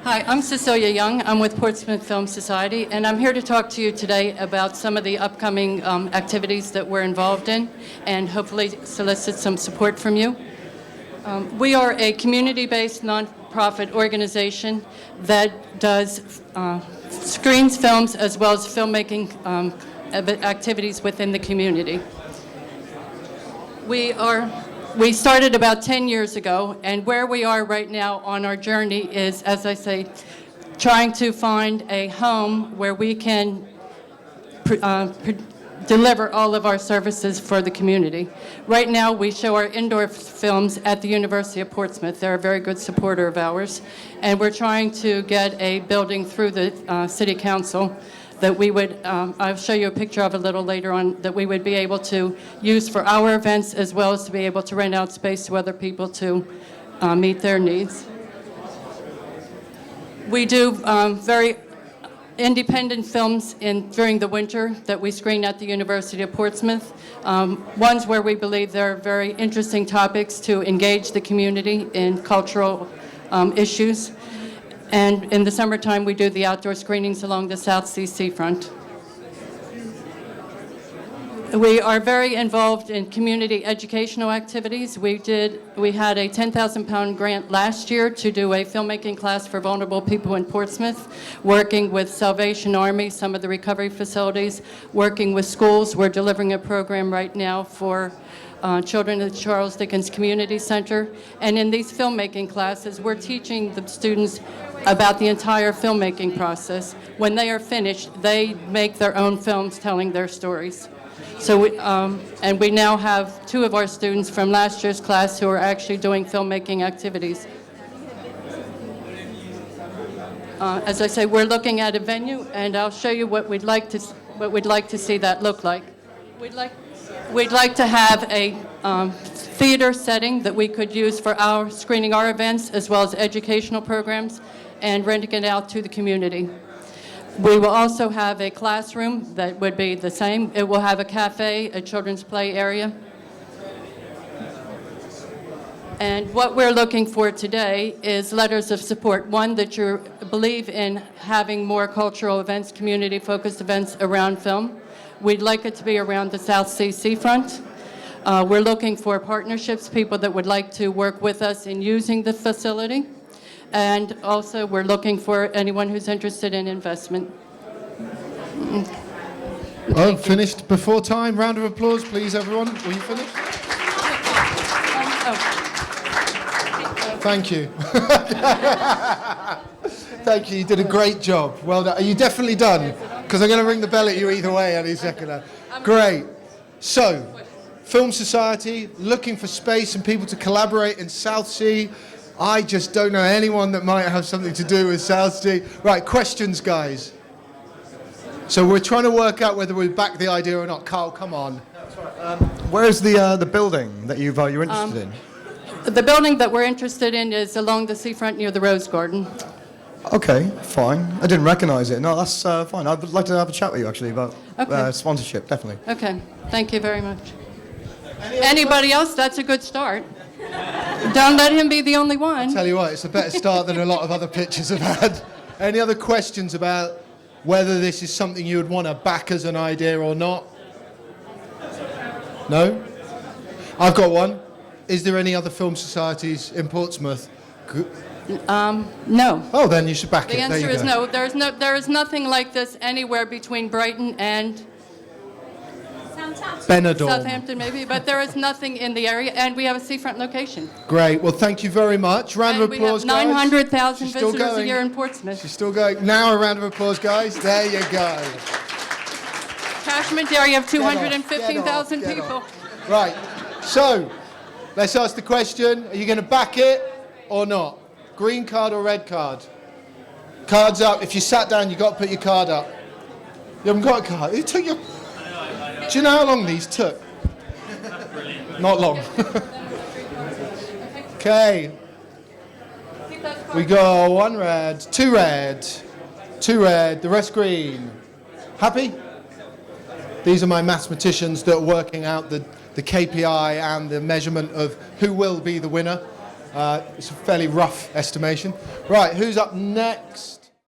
Hi, I'm Cecilia Young. I'm with Portsmouth Film Society, and I'm here to talk to you today about some of the upcoming activities that we're involved in and hopefully solicit some support from you. We are a community-based nonprofit organization that does screens films as well as filmmaking activities within the community. We started about 10 years ago, and where we are right now on our journey is, as I say, trying to find a home where we can deliver all of our services for the community. Right now, we show our indoor films at the University of Portsmouth. They're a very good supporter of ours, and we're trying to get a building through the City Council that we would, I'll show you a picture of a little later on, that we would be able to use for our events as well as to be able to rent out space to other people to meet their needs. We do very independent films during the winter that we screen at the University of Portsmouth. Ones where we believe there are very interesting topics to engage the community in cultural issues. And in the summertime, we do the outdoor screenings along the South Sea seafront. We are very involved in community educational activities. We had a £10,000 grant last year to do a filmmaking class for vulnerable people in Portsmouth, working with Salvation Army, some of the recovery facilities, working with schools. We're delivering a program right now for children at the Charles Dickens Community Center. And in these filmmaking classes, we're teaching the students about the entire filmmaking process. When they are finished, they make their own films telling their stories. So we now have 2 of our students from last year's class who are actually doing filmmaking activities. As I say, we're looking at a venue, and I'll show you what we'd like to see that look like. We'd like to have a theater setting that we could use for screening our events as well as educational programs and renting it out to the community. We will also have a classroom that would be the same. It will have a cafe, a children's play area. And what we're looking for today is letters of support. One, that you believe in having more cultural events, community-focused events around film. We'd like it to be around the South Sea seafront. We're looking for partnerships, people that would like to work with us in using the facility. And also, we're looking for anyone who's interested in investment. Oh, finished before time. Round of applause, please, everyone. Were you finished? Thank you. Thank you. You did a great job. Well done. Are you definitely done? Because I'm going to ring the bell at you either way any second now. Great. So, Film Society, looking for space and people to collaborate in South Sea. I just don't know anyone that might have something to do with South Sea. Right, questions, guys. So we're trying to work out whether we back the idea or not. Carl, come on. Where is the building that you're interested in? The building that we're interested in is along the seafront near the Rose Garden. Okay, fine. I didn't recognise it. No, that's fine. I'd like to have a chat with you, actually, about sponsorship, definitely. Okay, thank you very much. Anybody else? That's a good start. Don't let him be the only one. I'll tell you what, it's a better start than a lot of other pitches have had. Any other questions about whether this is something you would want to back as an idea or not? No? I've got one. Is there any other film societies in Portsmouth? No. Oh, then you should back The it. answer is no. There is nothing like this anywhere between Brighton and Benidorm. Southampton, maybe, but there is nothing in the area, and we have a seafront location. Great. Well, thank you very much. Round of applause, we have 900,000 guys. visitors a year in Portsmouth. She's still going. Now a round of applause, guys. There you go. Catchment area of 215,000 people. Right. So, let's ask the question. Are you going to back it or not? Green card or red card? Cards up. If you sat down, you've got to put your card up. You haven't got a card. Who took your... Do you know how long these took? Not long. Okay. We go 1 red, 2 red, 2 red, the rest green. Happy? These are my mathematicians that are working out the KPI and the measurement of who will be the winner. It's a fairly rough estimation. Right, who's up next?